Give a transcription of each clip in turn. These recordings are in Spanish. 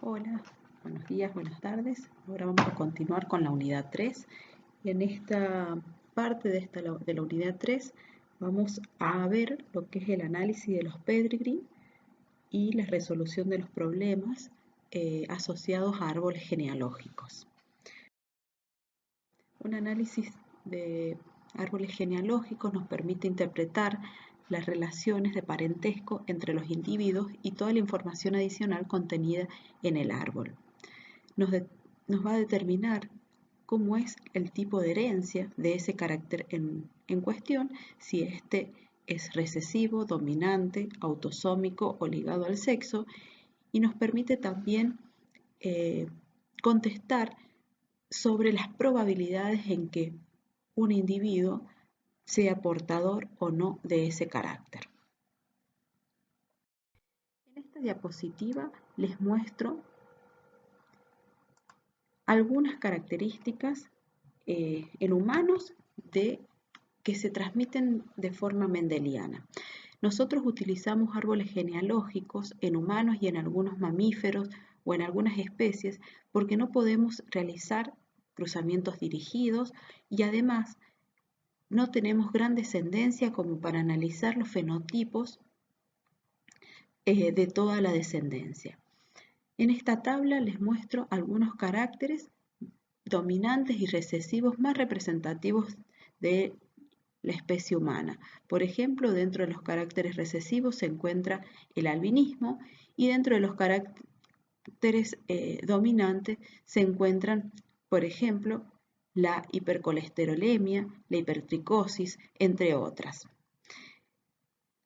Hola, buenos días, buenas tardes. Ahora vamos a continuar con la unidad 3. Y en esta parte de la unidad 3 vamos a ver lo que es el análisis de los pedigrí y la resolución de los problemas asociados a árboles genealógicos. Un análisis de árboles genealógicos nos permite interpretar las relaciones de parentesco entre los individuos y toda la información adicional contenida en el árbol. Nos va a determinar cómo es el tipo de herencia de ese carácter en cuestión, si este es recesivo, dominante, autosómico o ligado al sexo, y nos permite también contestar sobre las probabilidades en que un individuo sea portador o no de ese carácter. En esta diapositiva les muestro algunas características en humanos que se transmiten de forma mendeliana. Nosotros utilizamos árboles genealógicos en humanos y en algunos mamíferos o en algunas especies porque no podemos realizar cruzamientos dirigidos y además no tenemos gran descendencia como para analizar los fenotipos de toda la descendencia. En esta tabla les muestro algunos caracteres dominantes y recesivos más representativos de la especie humana. Por ejemplo, dentro de los caracteres recesivos se encuentra el albinismo y dentro de los caracteres dominantes se encuentran, por ejemplo, la hipercolesterolemia, la hipertricosis, entre otras.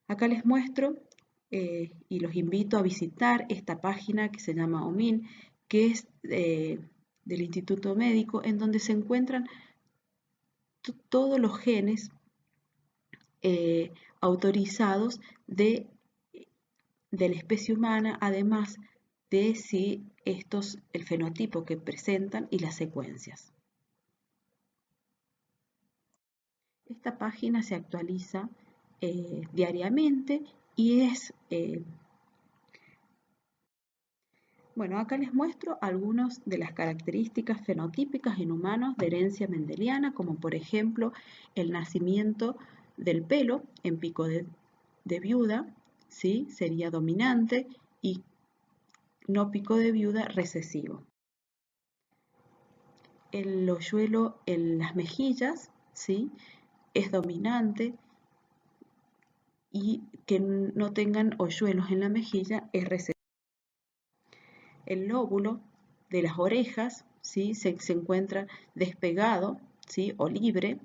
Acá les muestro y los invito a visitar esta página que se llama OMIN, que es del Instituto Médico, en donde se encuentran todos los genes autorizados de la especie humana, además de si el fenotipo que presentan y las secuencias. Esta página se actualiza diariamente y es bueno, acá les muestro algunas de las características fenotípicas en humanos de herencia mendeliana, como por ejemplo el nacimiento del pelo en pico de viuda, ¿sí? Sería dominante, y no pico de viuda recesivo. El hoyuelo en las mejillas, ¿sí? Es dominante, y que no tengan hoyuelos en la mejilla es recesivo. El lóbulo de las orejas, ¿sí? se encuentra despegado, ¿sí? o libre,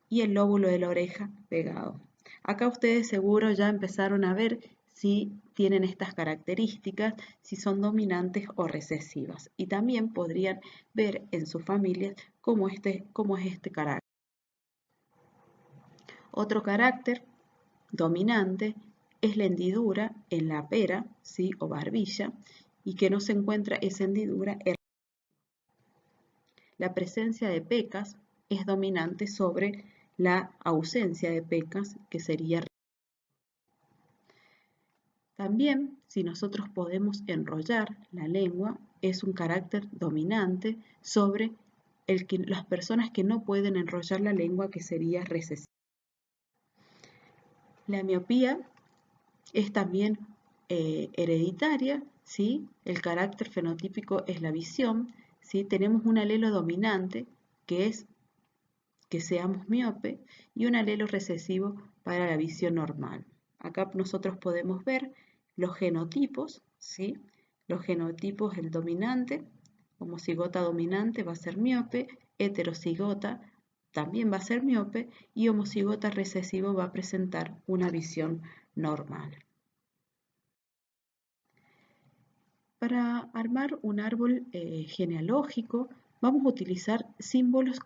y el lóbulo de la oreja pegado. Acá ustedes seguro ya empezaron a ver si tienen estas características, si son dominantes o recesivas, y también podrían ver en sus familias cómo es este carácter. Otro carácter dominante es la hendidura en la pera, ¿sí? o barbilla, y que no se encuentra esa hendidura. La presencia de pecas es dominante sobre la ausencia de pecas, que sería. También, si nosotros podemos enrollar la lengua, es un carácter dominante sobre las personas que no pueden enrollar la lengua, que sería recesiva. La miopía es también hereditaria, ¿sí? El carácter fenotípico es la visión, ¿sí? Tenemos un alelo dominante, que es que seamos miope, y un alelo recesivo para la visión normal. Acá nosotros podemos ver los genotipos, ¿sí? Los genotipos, el dominante, homocigota dominante va a ser miope, heterocigota también va a ser miope, y homocigota recesivo va a presentar una visión normal. Para armar un árbol genealógico vamos a utilizar símbolos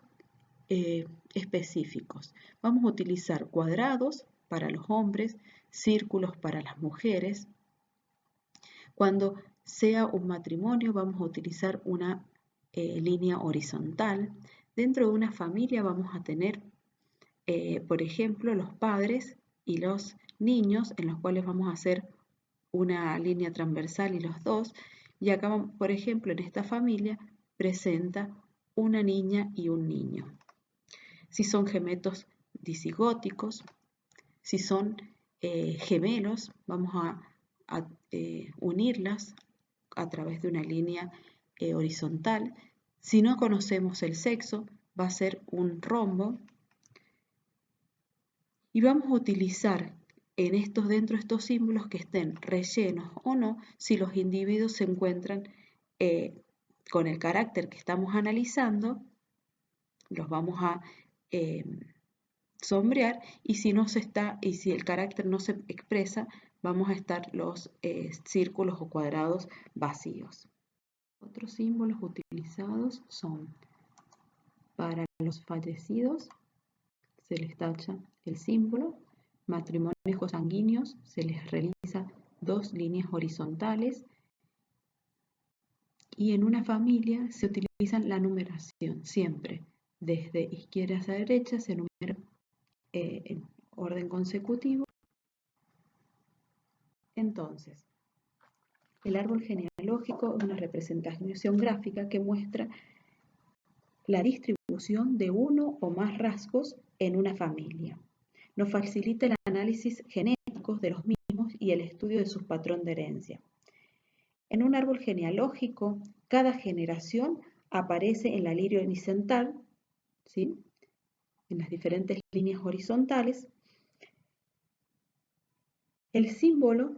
específicos. Vamos a utilizar cuadrados para los hombres, círculos para las mujeres. Cuando sea un matrimonio vamos a utilizar una línea horizontal. Dentro de una familia vamos a tener, por ejemplo, los padres y los niños, en los cuales vamos a hacer una línea transversal y los dos, Y acá, por ejemplo, en esta familia presenta una niña y un niño. Si son gemetos disigóticos, si son gemelos, vamos a unirlas a través de una línea horizontal. Si no conocemos el sexo, va a ser un rombo. Y vamos a utilizar dentro de estos símbolos que estén rellenos o no, si los individuos se encuentran con el carácter que estamos analizando, los vamos a sombrear, y si el carácter no se expresa, vamos a estar los círculos o cuadrados vacíos. Otros símbolos utilizados son para los fallecidos, se les tacha el símbolo. Matrimonios cosanguíneos, se les realiza 2 líneas horizontales. Y en una familia se utiliza la numeración, siempre desde izquierda hacia derecha se numera en orden consecutivo. Entonces, el árbol genealógico es una representación gráfica que muestra la distribución de uno o más rasgos en una familia. Nos facilita el análisis genético de los mismos y el estudio de su patrón de herencia. En un árbol genealógico, cada generación aparece en la línea horizontal, ¿sí?, en las diferentes líneas horizontales. El símbolo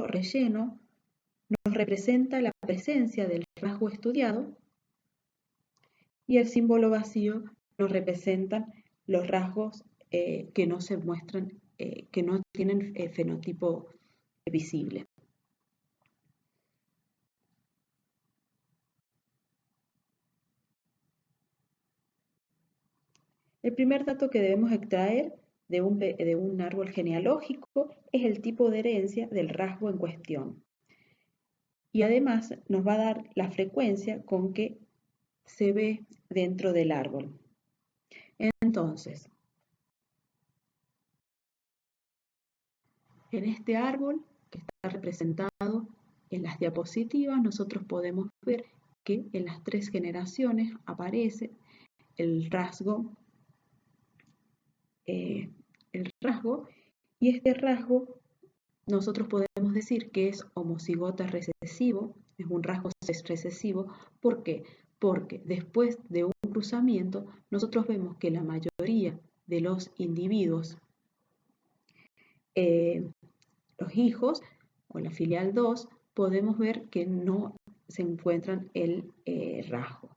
relleno nos representa la presencia del rasgo estudiado, y el símbolo vacío nos representa los rasgos que no se muestran, que no tienen fenotipo visible. El primer dato que debemos extraer de un árbol genealógico es el tipo de herencia del rasgo en cuestión. Y además nos va a dar la frecuencia con que se ve dentro del árbol. Entonces, en este árbol que está representado en las diapositivas, nosotros podemos ver que en las 3 generaciones aparece el rasgo, y este rasgo nosotros podemos decir que es homocigota recesivo, es un rasgo recesivo. ¿Por qué? Porque después de un cruzamiento nosotros vemos que la mayoría de los individuos, los hijos o la filial 2, podemos ver que no se encuentran el rasgo.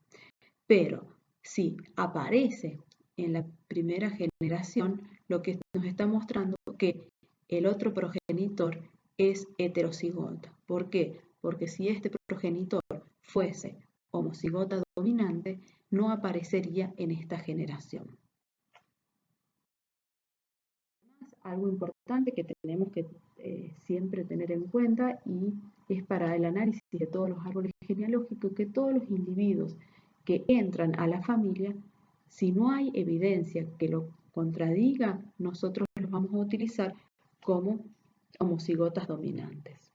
Pero si aparece en la primera generación, lo que nos está mostrando que el otro progenitor es heterocigota. ¿Por qué? Porque si este progenitor fuese homocigota dominante, no aparecería en esta generación. Algo importante que tenemos que siempre tener en cuenta, y es para el análisis de todos los árboles genealógicos, que todos los individuos que entran a la familia, si no hay evidencia que lo contradiga, nosotros los vamos a utilizar como homocigotas dominantes.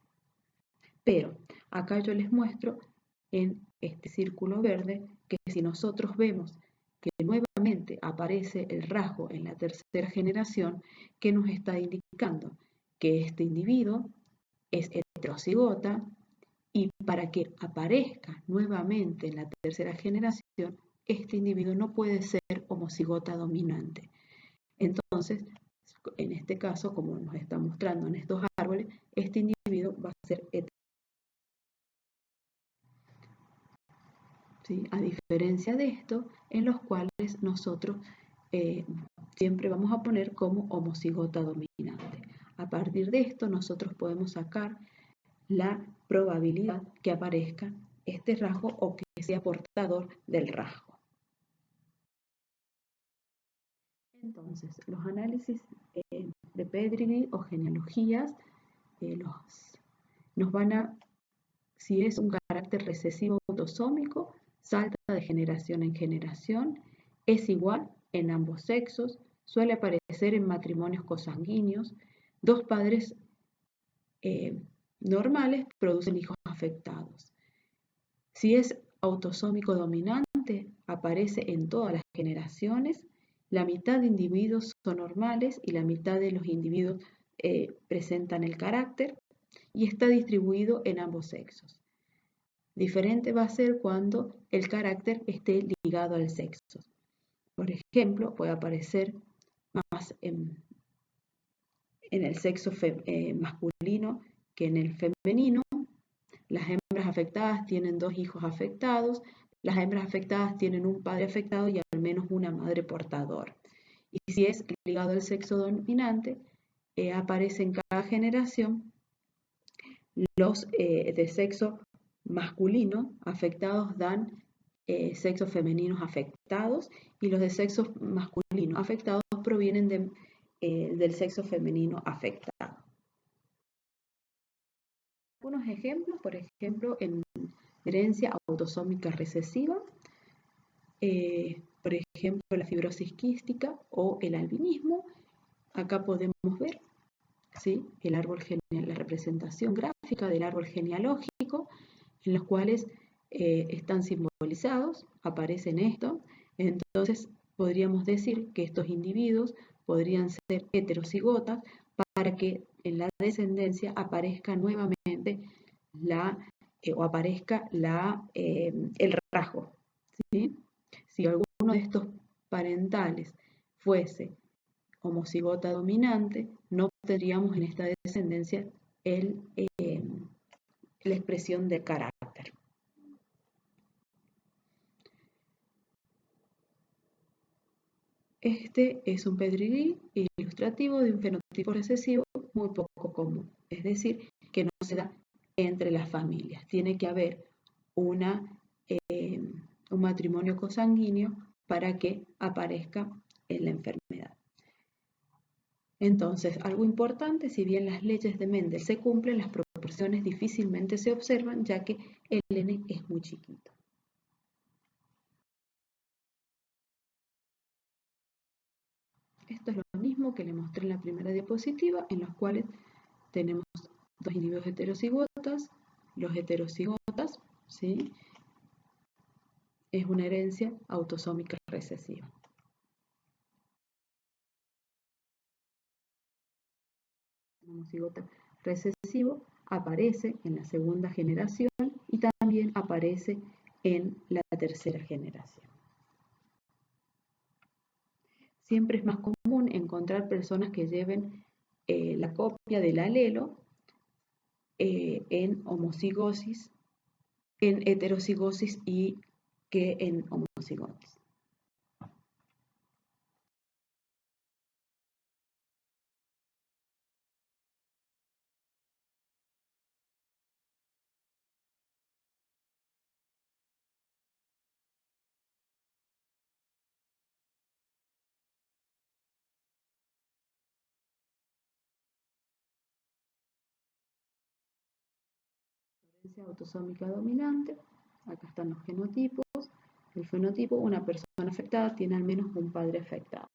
Pero acá yo les muestro en este círculo verde que si nosotros vemos que nuevamente aparece el rasgo en la tercera generación, que nos está indicando que este individuo es heterocigota, y para que aparezca nuevamente en la tercera generación, este individuo no puede ser homocigota dominante. Entonces, en este caso, como nos está mostrando en estos árboles, este individuo va a ser heterocigota. ¿Sí? A diferencia de esto, en los cuales nosotros siempre vamos a poner como homocigota dominante. A partir de esto, nosotros podemos sacar la probabilidad que aparezca este rasgo o que sea portador del rasgo. Entonces, los análisis de pedigree o genealogías nos van a, si es un carácter recesivo autosómico, salta de generación en generación, es igual en ambos sexos, suele aparecer en matrimonios cosanguíneos, 2 padres normales producen hijos afectados. Si es autosómico dominante, aparece en todas las generaciones. La mitad de individuos son normales y la mitad de los individuos presentan el carácter y está distribuido en ambos sexos. Diferente va a ser cuando el carácter esté ligado al sexo. Por ejemplo, puede aparecer más en el sexo masculino que en el femenino. Las hembras afectadas tienen 2 hijos afectados, las hembras afectadas tienen un padre afectado y al menos una madre portadora. Y si es ligado al sexo dominante, aparece en cada generación los de sexo masculino afectados dan sexos femeninos afectados y los de sexo masculino afectados provienen del sexo femenino afectado. Algunos ejemplos, por ejemplo, en herencia autosómica recesiva, por ejemplo, la fibrosis quística o el albinismo. Acá podemos ver, ¿sí?, el árbol la representación gráfica del árbol genealógico, en los cuales están simbolizados, aparecen esto. Entonces podríamos decir que estos individuos podrían ser heterocigotas para que en la descendencia aparezca nuevamente o aparezca el rasgo, ¿sí? Si alguno de estos parentales fuese homocigota dominante, no tendríamos en esta descendencia la expresión del carácter. Este es un pedigrí ilustrativo de un fenotipo recesivo muy poco común, es decir, que no se da entre las familias. Tiene que haber un matrimonio consanguíneo para que aparezca en la enfermedad. Entonces, algo importante, si bien las leyes de Mendel se cumplen, las proporciones difícilmente se observan, ya que el N es muy chiquito. Esto es lo mismo que le mostré en la primera diapositiva, en los cuales tenemos 2 individuos heterocigotas. Los heterocigotas, ¿sí?, es una herencia autosómica recesiva. El homocigota recesivo aparece en la segunda generación y también aparece en la tercera generación. Siempre es más común encontrar personas que lleven la copia del alelo en homocigosis, en heterocigosis y que en homocigosis. Autosómica dominante, acá están los genotipos. El fenotipo, una persona afectada tiene al menos un padre afectado.